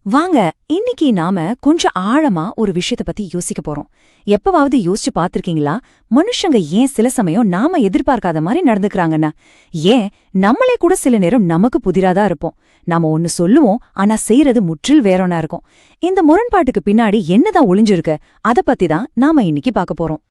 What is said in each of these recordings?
வாங்க இன்னைக்கு நாம கொஞ்சம் ஆழமா ஒரு விஷயத்த பத்தி யோசிக்க போறோம். எப்பவாவது யோசிச்சு பாத்திருக்கீங்களா? மனுஷங்க ஏன் சில சமயம் நாம எதிர்பார்க்காத மாதிரி நடந்துக்கறாங்கன்னா? ஏன் நம்மளே கூட சில நேரம் நமக்கு புதிராதான் இருப்போம். நாம ஒன்னு சொல்லுவோம், ஆனா செய்யறது முற்றில் வேறொன்னா இருக்கும். இந்த முரண்பாட்டுக்கு பின்னாடி என்னதான் ஒளிஞ்சிருக்கு, அத பத்தி தான் நாம இன்னைக்கு பார்க்க போறோம்.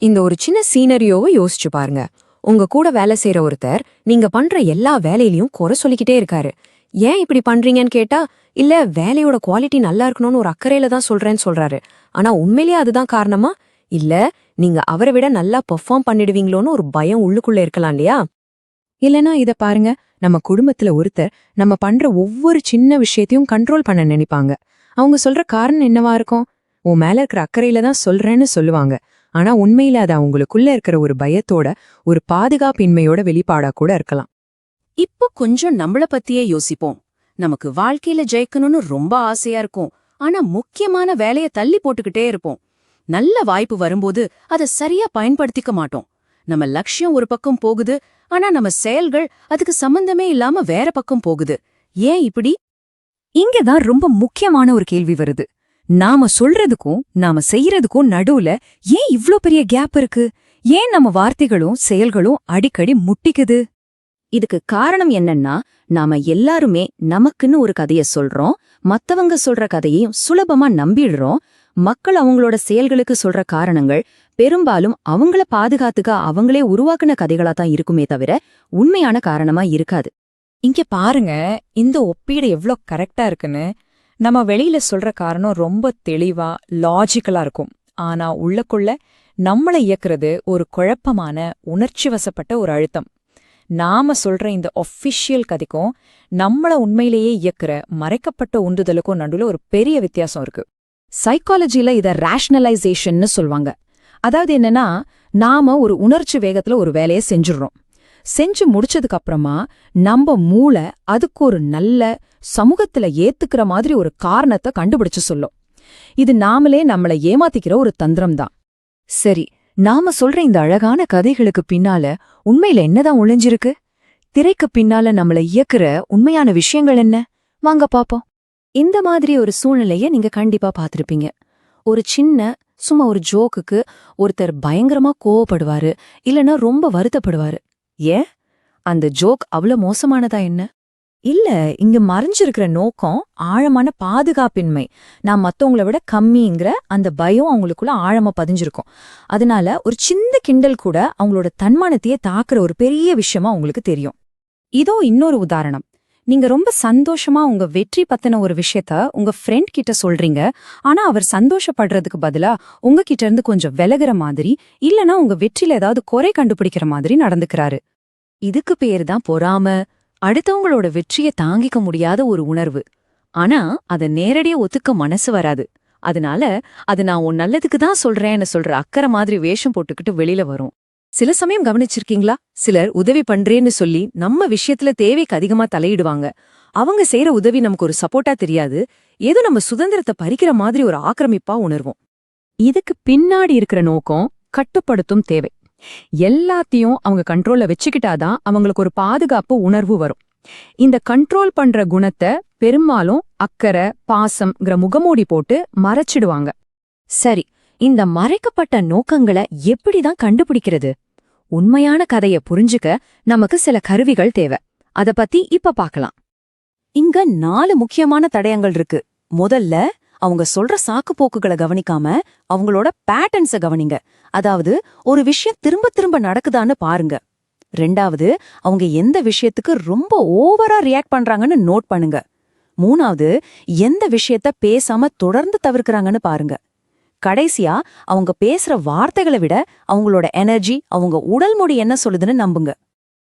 இந்த ஒரு சின்ன சீனரியோவை யோசிச்சு பாருங்க. உங்க கூட வேலை செய்யற ஒருத்தர் நீங்க பண்ற எல்லா வேலையிலயும் குறை சொல்லிக்கிட்டே இருக்காரு. ஏன் இப்படி பண்றீங்கன்னு கேட்டா, இல்ல வேலையோட குவாலிட்டி நல்லா இருக்கணும்னு ஒரு அக்கறையில தான் சொல்றேன்னு சொல்றாரு. ஆனா உண்மையிலேயே அதுதான் காரணமா? இல்ல நீங்க அவரை விட நல்லா பெர்ஃபார்ம் பண்ணிடுவீங்களோன்னு ஒரு பயம் உள்ளுக்குள்ள இருக்கலாம் இல்லையா? இல்லனா இத பாருங்க, நம்ம குடும்பத்துல ஒருத்தர் நம்ம பண்ற ஒவ்வொரு சின்ன விஷயத்தையும் கண்ட்ரோல் பண்ண நினைப்பாங்க. அவங்க சொல்ற காரணம் என்னவா இருக்கும்? உன் மேல இருக்கிற அக்கறையில தான் சொல்றேன்னு சொல்லுவாங்க. ஆனா உண்மையில அது அவங்களுக்குள்ள இருக்கிற ஒரு பயத்தோட, ஒரு பாதுகாப்பின்மையோட வெளிப்பாடா கூட இருக்கலாம். இப்போ கொஞ்சம் நம்மள பத்தியே யோசிப்போம். நமக்கு வாழ்க்கையில ஜெயிக்கணும்னு ரொம்ப ஆசையா இருக்கும். ஆனா முக்கியமான வேலைய தள்ளி போட்டுக்கிட்டே இருப்போம். நல்ல வாய்ப்பு வரும்போது அதை சரியா பயன்படுத்திக்க மாட்டோம். நம்ம லட்சியம் ஒரு பக்கம் போகுது, ஆனா நம்ம செயல்கள் அதுக்கு சம்பந்தமே இல்லாம வேற பக்கம் போகுது. ஏன் இப்படி? இங்கதான் ரொம்ப முக்கியமான ஒரு கேள்வி வருது. நாம சொல்றதுக்கும் நாம செய்யறதுக்கும் நடுவுல ஏன் இவ்ளோ பெரிய கேப் இருக்கு? ஏன் நம்ம வார்த்தைகளும் செயல்களும் அடிக்கடி முட்டிக்குது? இதுக்கு காரணம் என்னன்னா, நாம எல்லாருமே நமக்குன்னு ஒரு கதைய சொல்றோம், மத்தவங்க சொல்ற கதையையும் சுலபமா நம்பிடுறோம். மக்கள் அவங்களோட செயல்களுக்கு சொல்ற காரணங்கள் பெரும்பாலும் அவங்கள பாதுகாத்துக்க அவங்களே உருவாக்குன கதைகளா தான் இருக்குமே தவிர உண்மையான காரணமா இருக்காது. இங்க பாருங்க, இந்த ஒப்பீடு எவ்ளோ கரெக்டா இருக்குன்னு. நம்ம வெளியில சொல்ற காரணம் ரொம்ப தெளிவா லாஜிக்கலா இருக்கும். ஆனா உள்ளக்குள்ள நம்மள இயக்குறது ஒரு குழப்பமான உணர்ச்சி வசப்பட்ட ஒரு அழுத்தம். நாம சொல்ற இந்த ஒஃபிஷியல் கதைக்கும் நம்மள உண்மையிலேயே இயக்குற மறைக்கப்பட்ட உந்துதலுக்கும் நடுவுல ஒரு பெரிய வித்தியாசம் இருக்கு. சைக்காலஜில இத ரேஷனலைசேஷன்னு சொல்வாங்க. அதாவது என்னன்னா, நாம ஒரு உணர்ச்சி வேகத்துல ஒரு வேலையை செஞ்சுடுறோம். செஞ்சு முடிச்சதுக்கு அப்புறமா நம்ம மூளை அதுக்கு ஒரு நல்ல சமூகத்துல ஏத்துக்கிற மாதிரி ஒரு காரணத்தை கண்டுபிடிச்சு சொல்லும். இது நாமளே நம்மள ஏமாத்திக்கிற ஒரு தந்திரம் தான். சரி, நாம சொல்ற இந்த அழகான கதைகளுக்கு பின்னால உண்மையில என்னதான் ஒளிஞ்சிருக்கு? திரைக்கு பின்னால நம்மள இயக்குற உண்மையான விஷயங்கள் என்ன? வாங்க பாப்போம். இந்த மாதிரி ஒரு சூழ்நிலைய நீங்க கண்டிப்பா பாத்திருப்பீங்க. ஒரு சும்மா ஒரு ஜோக்குக்கு ஒருத்தர் பயங்கரமா கோவப்படுவாரு, இல்லனா ரொம்ப வருத்தப்படுவாரு. ஏன்? அந்த ஜோக் அவ்ளோ மோசமானதா என்ன? இல்ல, இங்க மறைஞ்சிருக்கிற நோக்கம் ஆழமான பாதுகாப்பின்மை. நான் மத்தவங்கள விட கம்மிங்கிற அந்த பயம் அவங்களுக்குள்ள ஆழமா பதிஞ்சிருக்கும். அதனால ஒரு சின்ன கிண்டல் கூட அவங்களோட தன்மானத்தையே தாக்குற ஒரு பெரிய விஷயமா உங்களுக்கு தெரியும். இதோ இன்னொரு உதாரணம். நீங்க ரொம்ப சந்தோஷமா உங்க வெற்றி பத்தின ஒரு விஷயத்த உங்க ஃப்ரெண்ட் கிட்ட சொல்றீங்க. ஆனா அவர் சந்தோஷப்படுறதுக்கு பதிலா உங்ககிட்ட இருந்து கொஞ்சம் விலகுற மாதிரி, இல்லனா உங்க வெற்றில ஏதாவது குறை கண்டுபிடிக்கிற மாதிரி நடந்துக்கிறாரு. இதுக்கு பேரு தான் பொறாம. அடுத்தவங்களோட வெற்றிய தாங்கிக்க முடியாத ஒரு உணர்வு. ஆனா அத நேரடியா ஒத்துக்க மனசு வராது. அதனால அது நான் உன் நல்லதுக்கு தான் சொல்றேன்னு சொல்ற அக்கறை மாதிரி வேஷம் போட்டுக்கிட்டு வெளியில வரும். சில சமயம் கவனிச்சிருக்கீங்களா? சிலர் உதவி பண்றேன்னு சொல்லி நம்ம விஷயத்துல தேவைக்கு அதிகமா தலையிடுவாங்க. அவங்க செய்யற உதவி நமக்கு ஒரு சப்போர்ட்டா தெரியாது, ஏதோ நம்ம சுதந்திரத்தை பறிக்கிற மாதிரி ஒரு ஆக்கிரமிப்பா உணர்வோம். இதுக்கு பின்னாடி இருக்கிற நோக்கம் கட்டுப்படுத்தும் தேவை. எல்லாத்தையும் அவங்க கண்ட்ரோல்ல வச்சுக்கிட்டாதான் அவங்களுக்கு ஒரு பாதுகாப்பு உணர்வு வரும். இந்த கண்ட்ரோல் பண்ற குணத்தை பெரும்பாலும் அக்கறை, பாசம்ங்கிற முகமூடி போட்டு மறைச்சிடுவாங்க. சரி, இந்த மறைக்கப்பட்ட நோக்கங்களை எப்படிதான் கண்டுபிடிக்கிறது? உண்மையான கதைய புரிஞ்சுக்க நமக்கு சில கருவிகள் தேவை. அத பத்தி இப்ப பார்க்கலாம். இங்க 4 முக்கியமான தடயங்கள் இருக்கு. முதல்ல, அவங்க சொல்ற சாக்கு போக்குகளை கவனிக்காம அவங்களோட பேட்டர்ன்ஸ கவனிங்க. அதாவது ஒரு விஷயம் திரும்ப திரும்ப நடக்குதான்னு பாருங்க. 2வது, அவங்க எந்த விஷயத்துக்கு ரொம்ப ஓவரா ரியாக்ட் பண்றாங்கன்னு நோட் பண்ணுங்க. 3வது, எந்த விஷயத்த பேசாம தொடர்ந்து தவிர்க்கறாங்கன்னு பாருங்க. கடைசியா, அவங்க பேசுற வார்த்தைகளை விட அவங்களோட எனர்ஜி, அவங்க உடல் மொழி என்ன சொல்லுதுன்னு நம்புங்க.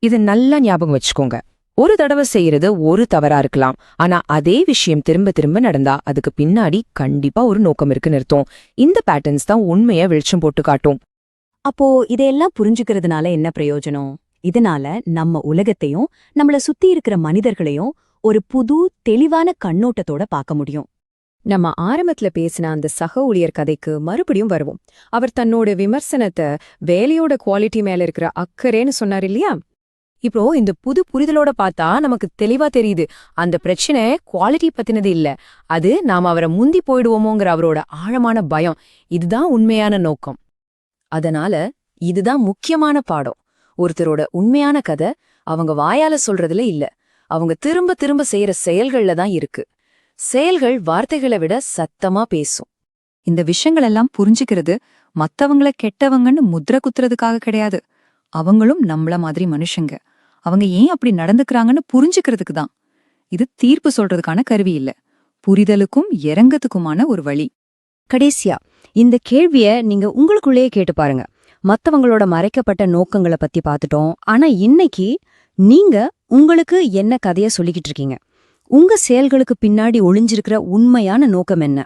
இது நல்லா ஞாபகம் வச்சுக்கோங்க. ஒரு தடவை செய்யறது ஒரு தவறா இருக்கலாம். ஆனா அதே விஷயம் திரும்ப திரும்ப நடந்தா அதுக்கு பின்னாடி கண்டிப்பா ஒரு நோக்கம் இருக்குன்னு அர்த்தம். இந்த பேட்டர்ன்ஸ் தான் உண்மைய வெளிச்சம் போட்டு காட்டும். அப்போ இதையெல்லாம் புரிஞ்சுக்கிறதுனால என்ன பிரயோஜனம்? இதனால நம்ம உலகத்தையும் நம்மள சுத்தி இருக்கிற மனிதர்களையும் ஒரு புது தெளிவான கண்ணோட்டத்தோட பார்க்க முடியும். நம்ம ஆரம்பத்துல பேசின அந்த சக ஊழியர் கதைக்கு மறுபடியும் வருவோம். அவர் தன்னோட விமர்சனத்தை வேலையோட குவாலிட்டி மேல இருக்கிற அக்கறைன்னு சொன்னார் இல்லையா? இப்போ இந்த புது புரிதலோட பார்த்தா நமக்கு தெளிவா தெரியுது, அந்த பிரச்சனை குவாலிட்டி பத்தினது இல்ல, அது நாம அவரை முந்தி போயிடுவோமோங்கிற அவரோட ஆழமான பயம். இதுதான் உண்மையான நோக்கம். அதனால இதுதான் முக்கியமான பாடம். ஒருத்தரோட உண்மையான கதை அவங்க வாயால சொல்றதுல இல்ல, அவங்க திரும்ப திரும்ப செய்யற செயல்கள்ல தான் இருக்கு. செயல்கள் வார்த்தைகளை விட சத்தமா பேசும். இந்த விஷயங்கள் எல்லாம் புரிஞ்சுக்கிறது மத்தவங்கள கெட்டவங்கன்னு முத்திர குத்துறதுக்காக கிடையாது. அவங்களும் நம்மள மாதிரி மனுஷங்க. அவங்க ஏன் அப்படி நடந்துக்கறாங்கன்னு புரிஞ்சுக்கிறதுக்கு தான். இது தீர்ப்பு சொல்றதுக்கான கருவி இல்ல, புரிதலுக்கும் இறங்கத்துக்குமான ஒரு வழி. கடைசியா இந்த கேள்விய நீங்க உங்களுக்குள்ளேயே கேட்டு பாருங்க. மத்தவங்களோட மறைக்கப்பட்ட நோக்கங்களை பத்தி பார்த்துட்டோம். ஆனா இன்னைக்கு நீங்க உங்களுக்கு என்ன கதைய சொல்லிக்கிட்டு இருக்கீங்க? உங்க செயல்களுக்கு பின்னாடி ஒளிஞ்சிருக்கிற உண்மையான நோக்கம் என்ன?